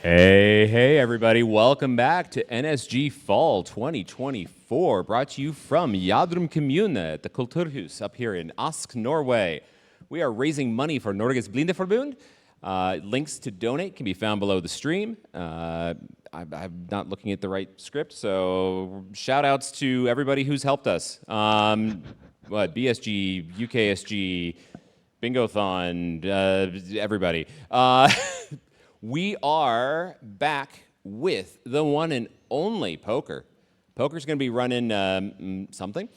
Hey, everybody. Welcome back to NSG Fall 2024, brought to you from Jadrum Kommune at the Kulturhus up here in Ask, Norway. We are raising money for Norges Blindeforbund. Links to donate can be found below the stream. I'm not looking at the right script, so shout outs to everybody who's helped us. BSG, UKSG, Bingothon, everybody. We are back with the one and only Poker. Poker's going to be running something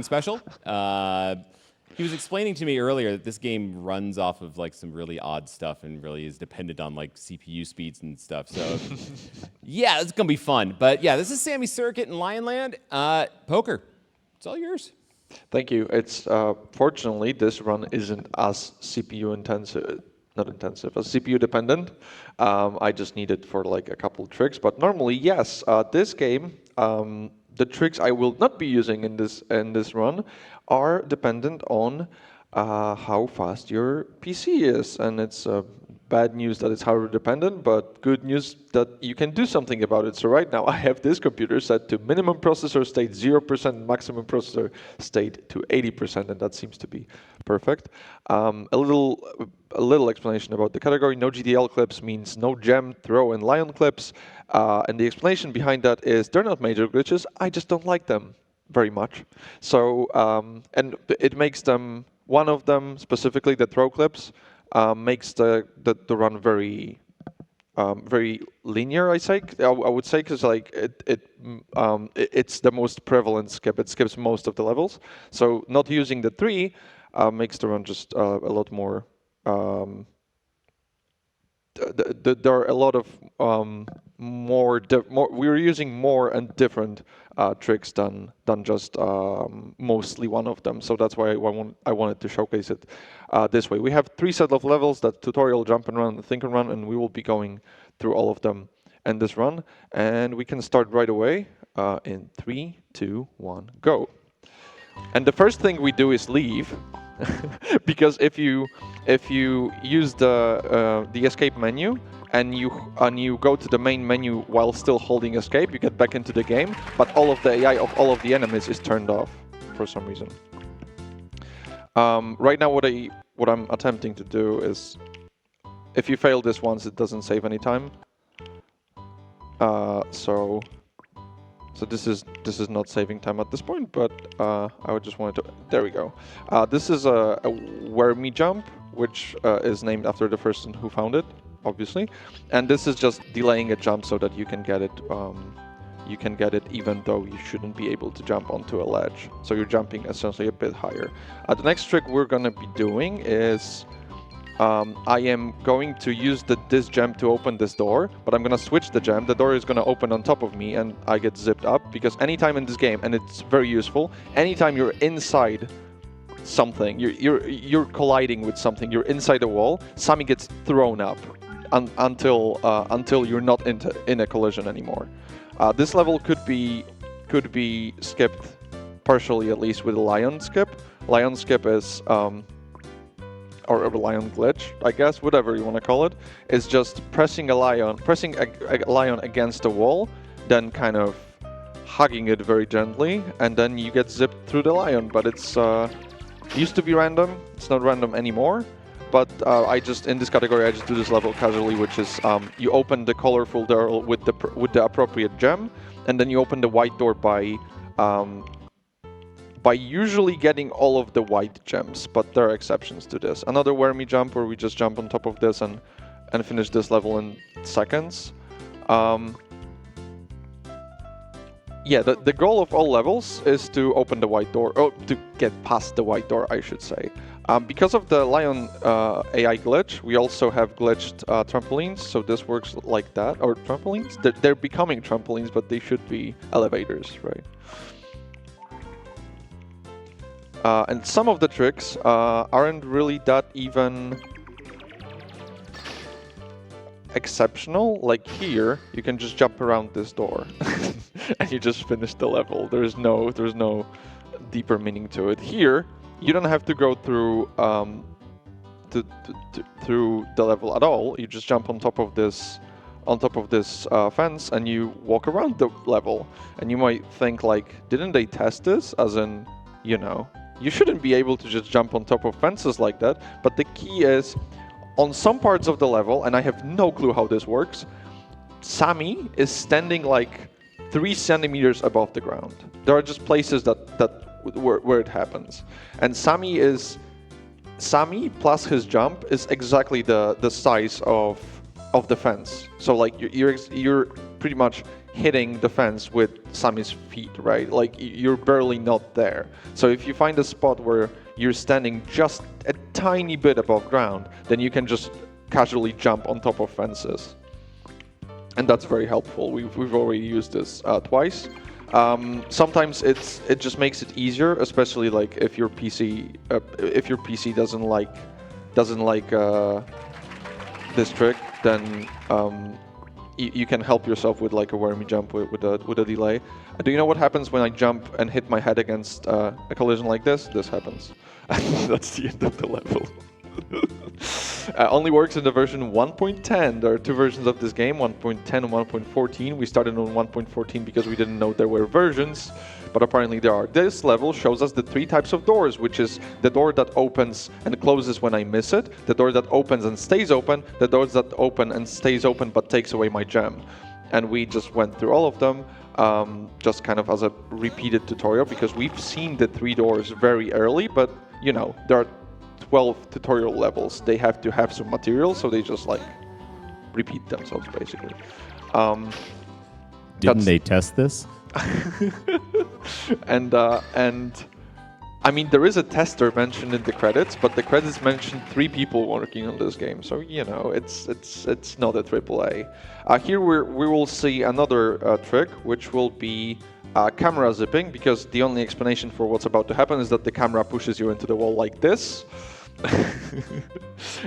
special. He was explaining to me earlier that this game runs off of like some really odd stuff and really is dependent on like CPU speeds and stuff. So yeah, it's going to be fun. But yeah, this is Sammy, Suricate, and Lionland. Poker, it's all yours. Thank you. It's fortunately this run isn't as CPU intensive. Not intensive, as CPU dependent. I just need it for like a couple tricks, but normally, yes, this game, the tricks I will not be using in this run are dependent on how fast your PC is, and it's bad news that it's hardware dependent, but good news that you can do something about it. So right now I have this computer set to minimum processor state 0%, maximum processor state to 80%, and that seems to be perfect. A little explanation about the category. No GDL clips means no gem, throw, and lion clips. And the explanation behind that is they're not major glitches. I just don't like them very much. So, and it makes them, one of them, specifically the throw clips, makes the run very very linear. I would say, because like it's the most prevalent skip. It skips most of the levels. So not using the 3 makes the run just a lot more. There are a lot of we're using more and different tricks than just mostly one of them. So that's why I wanted to showcase it this way. We have 3 set of levels: that tutorial, jump and run, think and run, and we will be going through all of them in this run. And we can start right away in 3, 2, 1, go. And the first thing we do is leave. Because if you use the escape menu and you go to the main menu while still holding escape, you get back into the game, but all of the AI of all of the enemies is turned off for some reason. Right now what I'm attempting to do is, if you fail this once, it doesn't save any time. So this is not saving time at this point, but I would just wanted to. There we go. This is a wormy jump, which is named after the person who found it, obviously. And this is just delaying a jump so that you can get it. You can get it even though you shouldn't be able to jump onto a ledge. So you're jumping essentially a bit higher. The next trick we're gonna be doing is. I am going to use this gem to open this door, but I'm going to switch the gem. The door is going to open on top of me and I get zipped up, because anytime in this game, and it's very useful, anytime you're inside something, you're colliding with something, you're inside a wall, Sammy gets thrown up until you're not in a collision anymore. This level could be skipped partially, at least, with a lion skip. Lion skip is or a lion glitch, I guess, whatever you want to call it, is just pressing a lion against a wall, then kind of hugging it very gently, and then you get zipped through the lion. But it's used to be random. It's not random anymore. But in this category, I just do this level casually, which is you open the colorful door with the appropriate gem, and then you open the white door by usually getting all of the white gems, but there are exceptions to this. Another wormy jump where we just jump on top of this and finish this level in seconds. Yeah, the goal of all levels is to open the white door, or to get past the white door, I should say. Because of the lion AI glitch, we also have glitched trampolines, so this works like that. Or trampolines? They're becoming trampolines, but they should be elevators, right? And some of the tricks aren't really that even exceptional. Like here, you can just jump around this door and you just finish the level. There's no deeper meaning to it. Here, you don't have to go through through the level at all. You just jump on top of this on top of this fence and you walk around the level. And you might think like, didn't they test this? As in, you know, you shouldn't be able to just jump on top of fences like that. But the key is, on some parts of the level, and I have no clue how this works, Sammy is standing like 3 centimeters above the ground. There are just places where it happens. And Sammy plus his jump is exactly the size of the fence. So like you're pretty much hitting the fence with Sammy's feet, right? Like you're barely not there. So if you find a spot where you're standing just a tiny bit above ground, then you can just casually jump on top of fences. And that's very helpful. We've already used this twice. Sometimes it just makes it easier, especially like if your PC doesn't like this trick, then you can help yourself with like a wormy jump with a delay. Do you know what happens when I jump and hit my head against a collision like this? This happens. That's the end of the level. Only works in the version 1.10. There are 2 versions of this game, 1.10 and 1.14. We started on 1.14 because we didn't know there were versions, but apparently there are. This level shows us the 3 types of doors, which is the door that opens and closes when I miss it, the door that opens and stays open, the doors that open and stays open but takes away my gem. And we just went through all of them, just kind of as a repeated tutorial, because we've seen the 3 doors very early, but you know, there are 12 tutorial levels. They have to have some material, so they just like repeat themselves basically. Didn't they test this? and I mean, there is a tester mentioned in the credits, but the credits mention 3 people working on this game, so you know it's not a AAA. Here we will see another trick, which will be camera zipping, because the only explanation for what's about to happen is that the camera pushes you into the wall like this.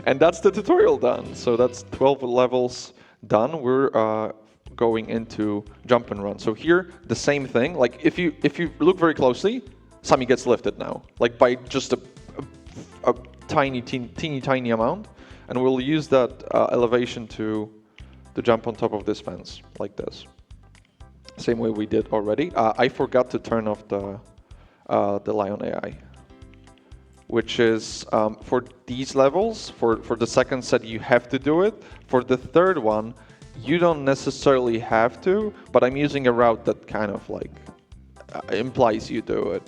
And that's the tutorial done. So that's 12 levels done. We're going into jump and run. So here, the same thing. Like if you look very closely, Sammy gets lifted now, like by just a teeny tiny amount, and we'll use that elevation to jump on top of this fence like this. Same way we did already. I forgot to turn off the Lion AI, which is for these levels. For the second set, you have to do it. For the third one, you don't necessarily have to, but I'm using a route that kind of like implies you do it.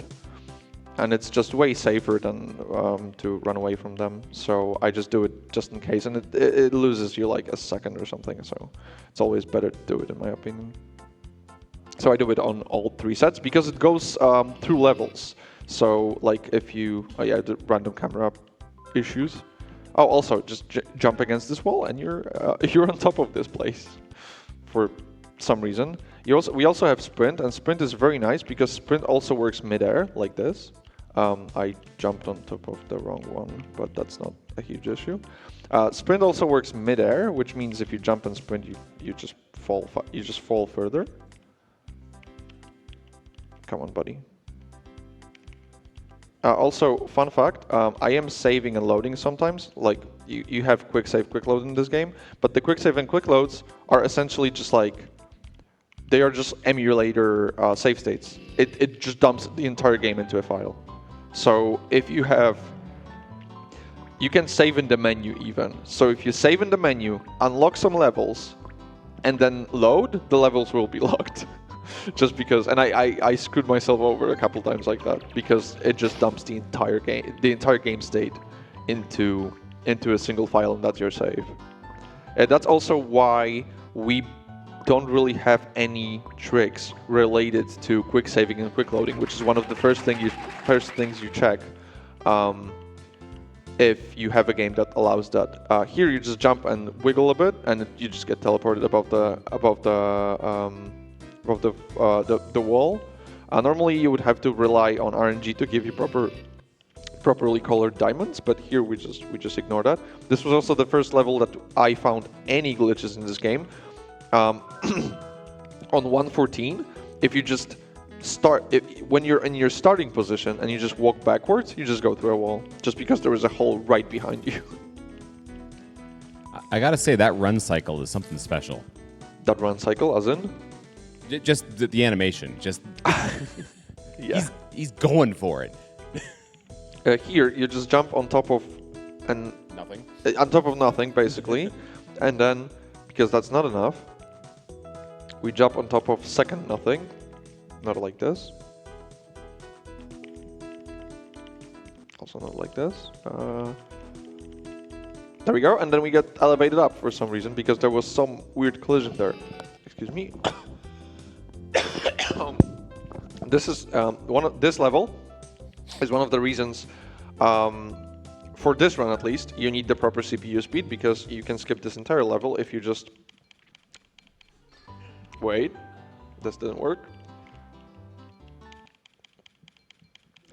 And it's just way safer than to run away from them. So I just do it just in case, and it loses you like a second or something. So it's always better to do it, in my opinion. So I do it on all 3 sets because it goes through levels. So like if you, the random camera issues. Oh, also just jump against this wall and you're on top of this place for some reason. We also have sprint, and sprint is very nice because sprint also works midair like this. I jumped on top of the wrong one, but that's not a huge issue. Sprint also works midair, which means if you jump and sprint, you just fall further. Come on, buddy. Also, fun fact, I am saving and loading sometimes. Like, you have quick save, quick load in this game, but the quick save and quick loads are essentially just like, they are just emulator save states. It just dumps the entire game into a file. So if you can save in the menu even. So if you save in the menu, unlock some levels, and then load, the levels will be locked. Just because, and I screwed myself over a couple times like that because it just dumps the entire game state into a single file, and that's your save. That's also why we don't really have any tricks related to quick saving and quick loading, which is one of the first things you check if you have a game that allows that. Here you just jump and wiggle a bit, and you just get teleported above the wall. Normally you would have to rely on RNG to give you properly colored diamonds, but here we just ignore that. This was also the first level that I found any glitches in this game. On 114, if you just when you're in your starting position and you just walk backwards, you just go through a wall, just because there is a hole right behind you. I gotta say, that run cycle is something special. That run cycle, as in? Just the animation. Just Yeah. he's going for it. Here, you just jump on top of Nothing. on top of nothing, basically, and then because that's not enough, we jump on top of second nothing, not like this. Also not like this. There we go, and then we get elevated up for some reason because there was some weird collision there. Excuse me. This is this level is one of the reasons, for this run at least, you need the proper CPU speed because you can skip this entire level if you just wait. This didn't work.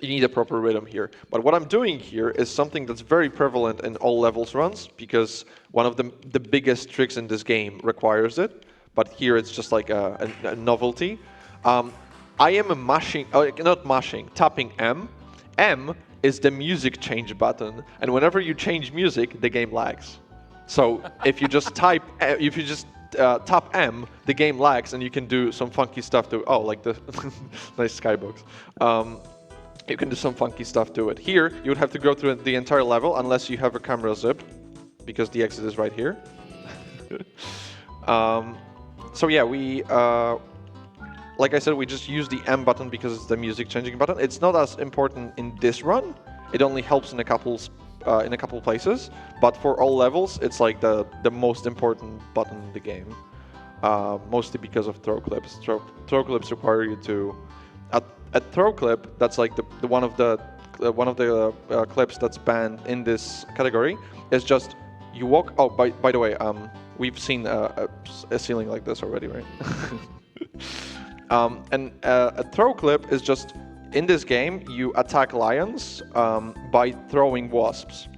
You need a proper rhythm here. But what I'm doing here is something that's very prevalent in all levels runs because one of the biggest tricks in this game requires it. But here it's just like a novelty. I am tapping M. M is the music change button, and whenever you change music, the game lags. So if you just tap M, the game lags, and you can do some funky stuff to like the nice skybox. You can do some funky stuff to it. Here, you would have to go through the entire level unless you have a camera zipped, because the exit is right here. So yeah, we, like I said, we just use the M button because it's the music changing button. It's not as important in this run. It only helps in a couple places. But for all levels, it's like the most important button in the game. Mostly because of throw clips. Throw clips require you to, a throw clip. That's like the one of the clips that's banned in this category. Is just you walk. Oh, by the way, we've seen a ceiling like this already, right? And a throw clip is just, in this game, you attack lions by throwing wasps.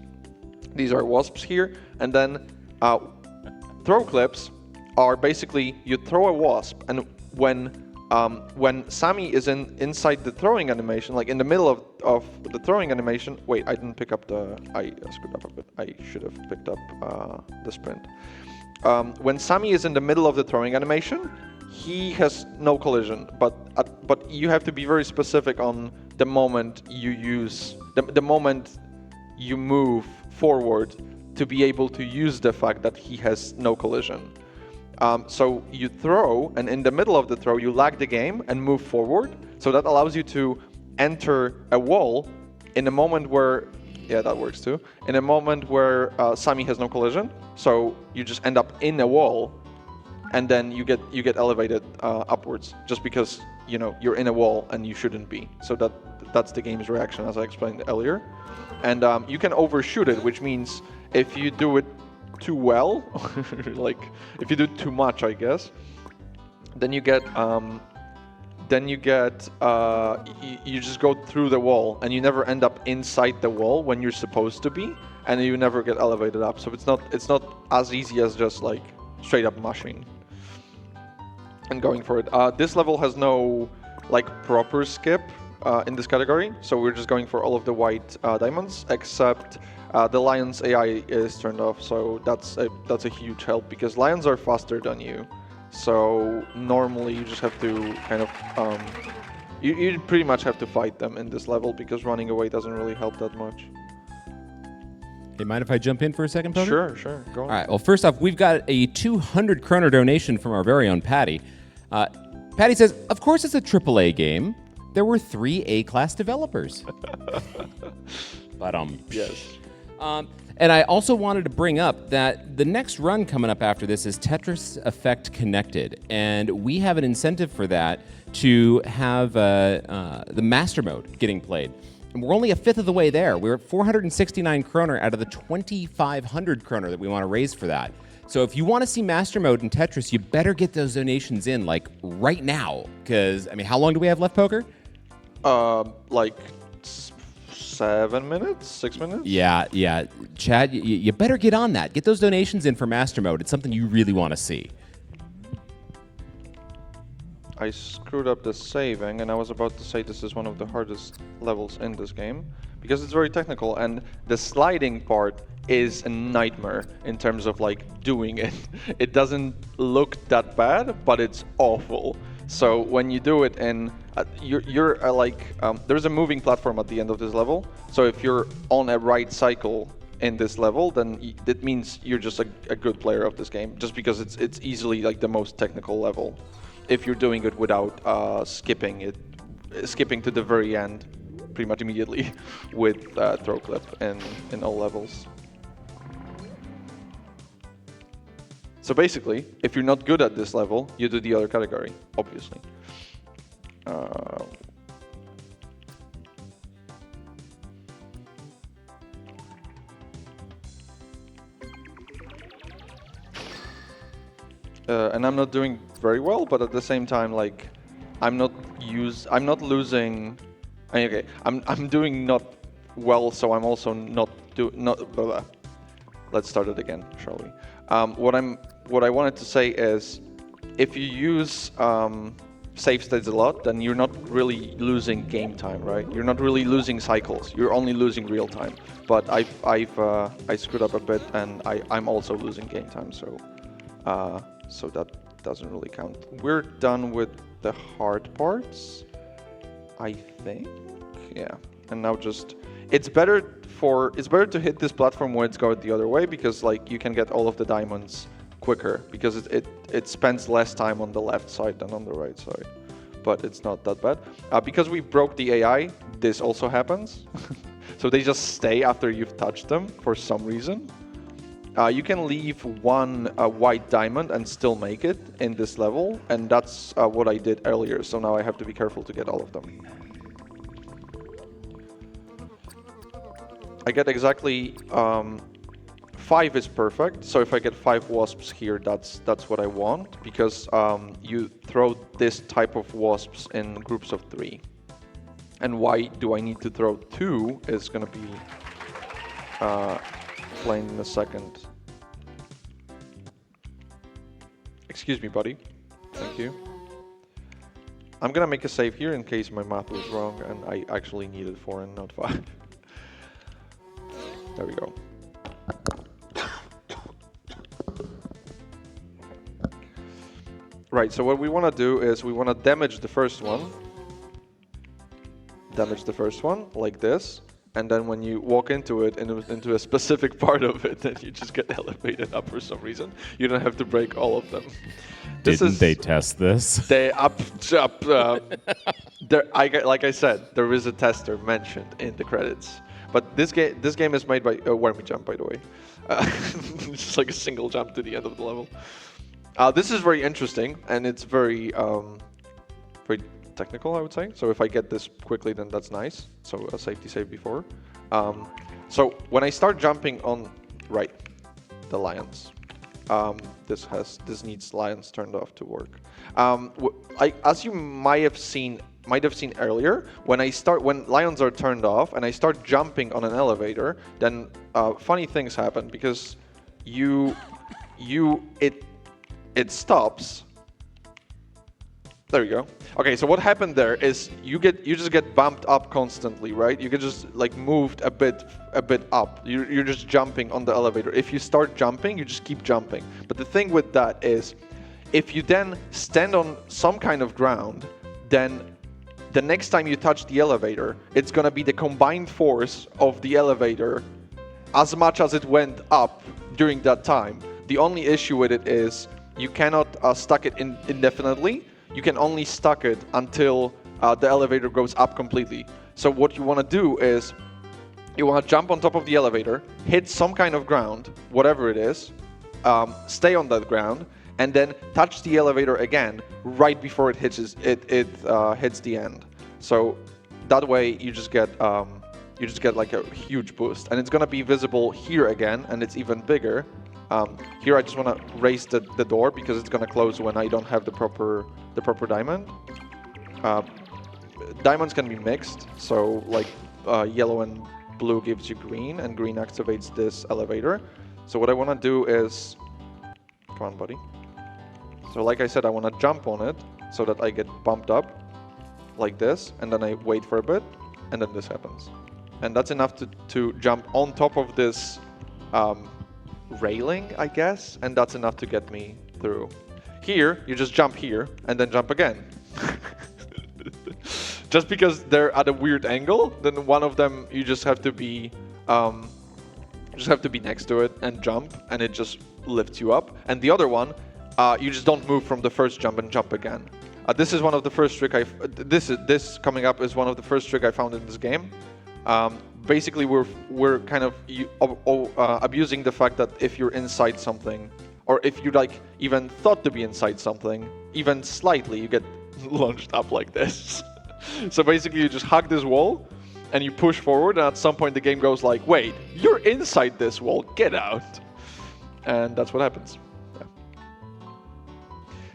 These are wasps here, and then throw clips are basically, you throw a wasp, and when Sammy is inside the throwing animation, like in the middle of the throwing animation, wait, I didn't pick up I screwed up a bit. I should have picked up the sprint. When Sammy is in the middle of the throwing animation, he has no collision, but you have to be very specific on the moment you use the moment you move forward to be able to use the fact that he has no collision. So you throw, and in the middle of the throw, you lag the game and move forward. So that allows you to enter a wall in a moment where, yeah, that works too. In a moment where Sammy has no collision, so you just end up in a wall, and then you get elevated upwards just because you're in a wall and you shouldn't be. So that's the game's reaction, as I explained earlier. And you can overshoot it, which means if you do it too well, like if you do too much, I guess, then you just go through the wall and you never end up inside the wall when you're supposed to be, and you never get elevated up. So it's not as easy as just like straight up mushing and going for it. This level has no like proper skip in this category, so we're just going for all of the white diamonds, except the lion's AI is turned off, so that's a huge help because lions are faster than you. So normally you just have to kind of you pretty much have to fight them in this level because running away doesn't really help that much. Hey, mind if I jump in for a second, Poker? Sure, go on. All right, well, first off, we've got a 200 kroner donation from our very own Patty. Patty says, of course it's a AAA game. There were 3 A-class developers. But yes. And I also wanted to bring up that the next run coming up after this is Tetris Effect Connected, and we have an incentive for that to have the master mode getting played. And we're only a fifth of the way there. We're at 469 kroner out of the 2,500 kroner that we want to raise for that. So if you want to see master mode in Tetris, you better get those donations in like right now, because I mean, how long do we have left, Poker? Like 7 minutes, 6 minutes. Yeah. Chad, you better get on that. Get those donations in for master mode. It's something you really want to see. I screwed up the saving, and I was about to say this is one of the hardest levels in this game because it's very technical, and the sliding part is a nightmare in terms of like doing it. It doesn't look that bad, but it's awful. So when you do it in, there's a moving platform at the end of this level. So if you're on a right cycle in this level, then that means you're just a good player of this game, just because it's easily like the most technical level. If you're doing it without skipping to the very end, pretty much immediately with throw clip in all levels. So basically, if you're not good at this level, you do the other category, obviously. And I'm not doing very well, but at the same time, like, I'm not losing. Okay, I'm doing not well, so I'm also not. Blah, blah. Let's start it again, shall we? What I wanted to say is, if you use save states a lot, then you're not really losing game time, right? You're not really losing cycles. You're only losing real time. But I screwed up a bit, and I'm also losing game time. So that doesn't really count. We're done with the hard parts, I think. Yeah, and now just it's better to hit this platform when it's going the other way, because like you can get all of the diamonds quicker, because it spends less time on the left side than on the right side. But it's not that bad. Because we broke the AI, this also happens. So they just stay after you've touched them for some reason. You can leave one white diamond and still make it in this level, and that's what I did earlier, so now I have to be careful to get all of them. I get exactly 5 is perfect, so if I get 5 wasps here, that's what I want, because you throw this type of wasps in groups of 3. And why do I need to throw 2 is going to be explained in a second. Excuse me, buddy. Thank you. I'm going to make a save here in case my math was wrong and I actually needed 4 and not 5. There we go. Right, so what we want to do is we want to damage the first one. Damage the first one, like this. And then when you walk into it, into a specific part of it, then you just get elevated up for some reason. You don't have to break all of them. Didn't they test this? They like I said, there is a tester mentioned in the credits. But this game is made by Wormy Jump, by the way. It's just like a single jump to the end of the level. This is very interesting, and it's very very technical, I would say. So if I get this quickly, then that's nice. So a safety save before. So when I start jumping on the lions, this needs lions turned off to work. As you might have seen earlier, when lions are turned off and I start jumping on an elevator, then funny things happen, because it stops. There you go. Okay, so what happened there is you just get bumped up constantly, right? You get just like moved a bit up. You're just jumping on the elevator. If you start jumping, you just keep jumping. But the thing with that is, if you then stand on some kind of ground, then the next time you touch the elevator, it's gonna be the combined force of the elevator as much as it went up during that time. The only issue with it is you cannot stuck it indefinitely. You can only stuck it until the elevator goes up completely. So what you want to do is you want to jump on top of the elevator, hit some kind of ground, whatever it is, stay on that ground, and then touch the elevator again right before it hits the end. So that way you just get like a huge boost, and it's gonna be visible here again, and it's even bigger. Here I just want to raise the door because it's going to close when I don't have the proper diamond. Diamonds can be mixed, so like yellow and blue gives you green, and green activates this elevator. So what I want to do is, come on, buddy. So like I said, I want to jump on it so that I get bumped up like this, and then I wait for a bit, and then this happens. And that's enough to jump on top of this railing, I guess, and that's enough to get me through. Here, you just jump here and then jump again. Just because they're at a weird angle, then one of them you just have to be next to it and jump, and it just lifts you up. And the other one, you just don't move from the first jump and jump again. This is one of the first trick this coming up is one of the first trick I found in this game. Basically, we're kind of abusing the fact that if you're inside something, or if you like even thought to be inside something, even slightly, you get launched up like this. So basically, you just hug this wall, and you push forward, and at some point the game goes like, "Wait, you're inside this wall. Get out!" And that's what happens. Yeah.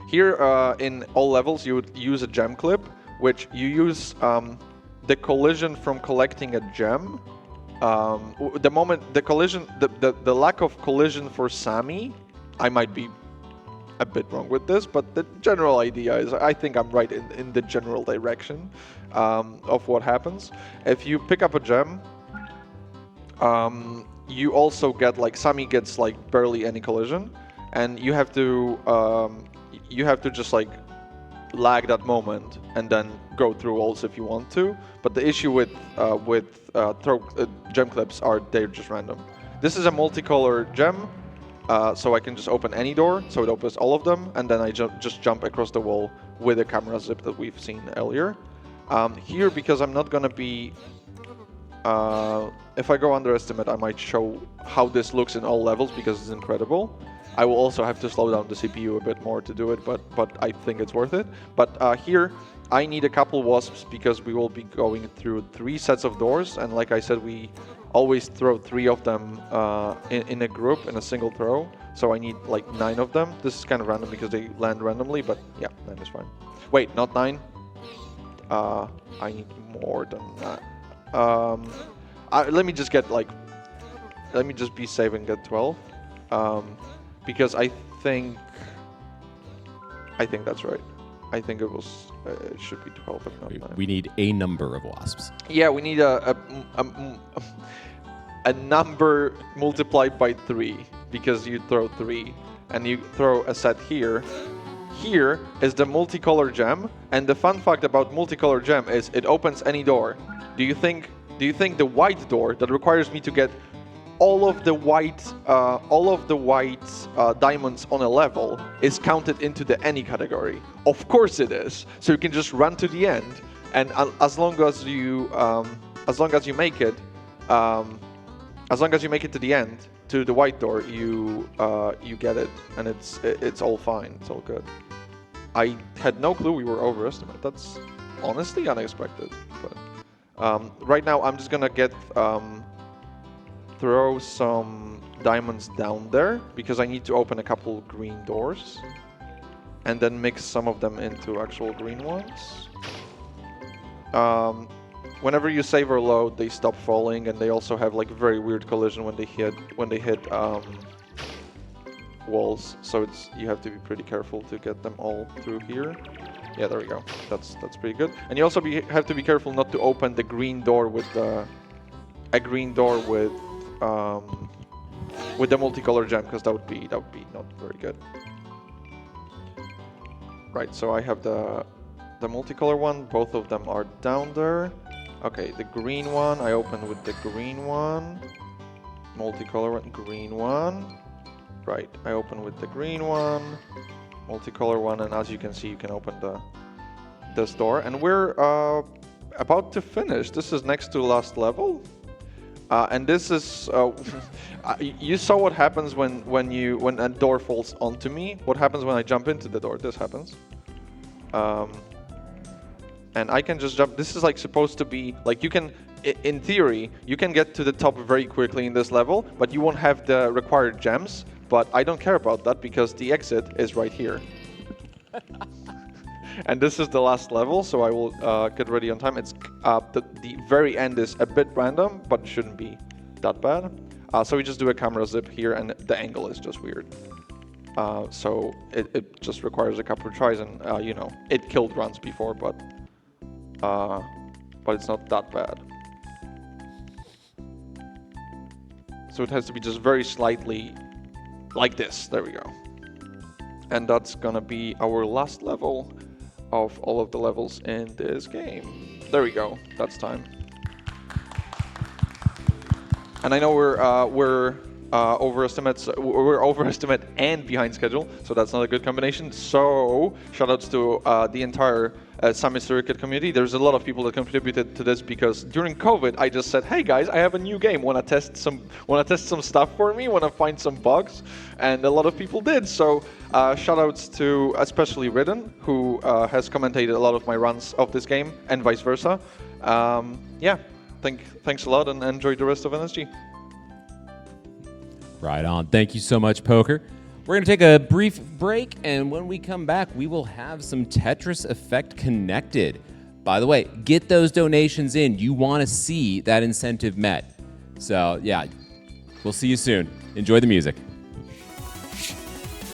Here, in all levels, you would use a gem clip, which you use. The collision from collecting a gem, the moment the collision, the lack of collision for Sammy, I might be a bit wrong with this, but the general idea is I think I'm right in the general direction of what happens. If you pick up a gem, you also get like Sammy gets like barely any collision, and you have to just like lag that moment and then go through walls if you want to. But the issue with gem clips are they're just random. This is a multicolor gem, so I can just open any door, so it opens all of them, and then I just jump across the wall with a camera zip that we've seen earlier. Here, because I'm not gonna be, if I go underestimate, I might show how this looks in all levels because it's incredible. I will also have to slow down the CPU a bit more to do it, but I think it's worth it. But here, I need a couple wasps because we will be going through 3 sets of doors, and like I said, we always throw 3 of them in a group, in a single throw. So I need like 9 of them. This is kind of random because they land randomly, but yeah, 9 is fine. Wait, not 9. I need more than that. Let me just get like, let me just be safe and get 12. Because I think that's right. I think it was it should be 12, but not 9. We need a number of wasps. Yeah, we need a number multiplied by 3 because you throw 3 and you throw a set here. Here is the multicolor gem, and the fun fact about multicolor gem is it opens any door. Do you think the white door that requires me to get all of the white diamonds on a level is counted into the any category? Of course it is. So you can just run to the end, and as long as you make it to the end, to the white door, you get it, and it's all fine. It's all good. I had no clue we were overestimated. That's honestly unexpected. But right now I'm just gonna throw some diamonds down there because I need to open a couple green doors and then mix some of them into actual green ones. Whenever you save or load, they stop falling, and they also have like very weird collision when they hit walls. So you have to be pretty careful to get them all through here. Yeah, there we go. That's pretty good. And you also have to be careful not to open the green door with the multicolor gem, because that would be not very good. Right, so I have the multicolor one. Both of them are down there. Okay, the green one I open with the green one. Multicolor one, green one. Right, I open with the green one, multicolor one, and as you can see, you can open this door. And we're about to finish. This is next to last level. And this is you saw what happens when a door falls onto me. What happens when I jump into the door? This happens, and I can just jump. This is like supposed to be like you can, in theory, you can get to the top very quickly in this level, but you won't have the required gems. But I don't care about that because the exit is right here. And this is the last level, so I will get ready on time. It's the very end is a bit random, but it shouldn't be that bad. So we just do a camera zip here, and the angle is just weird. So it just requires a couple of tries, and you know, it killed runs before, but it's not that bad. So it has to be just very slightly like this. There we go. And that's gonna be our last level of all of the levels in this game. There we go. That's time. And I know we're overestimate and behind schedule, so that's not a good combination. So shoutouts to the entire Sammy Suricate community. There's a lot of people that contributed to this because during COVID, I just said, "Hey guys, I have a new game. Want to test some stuff for me? Want to find some bugs?" And a lot of people did. So shoutouts to especially Ridden, who has commentated a lot of my runs of this game, and vice versa. Yeah, thanks a lot, and enjoy the rest of NSG. Right on. Thank you so much, Poker. We're going to take a brief break, and when we come back, we will have some Tetris Effect connected. By the way, get those donations in. You want to see that incentive met. So, yeah, we'll see you soon. Enjoy the music.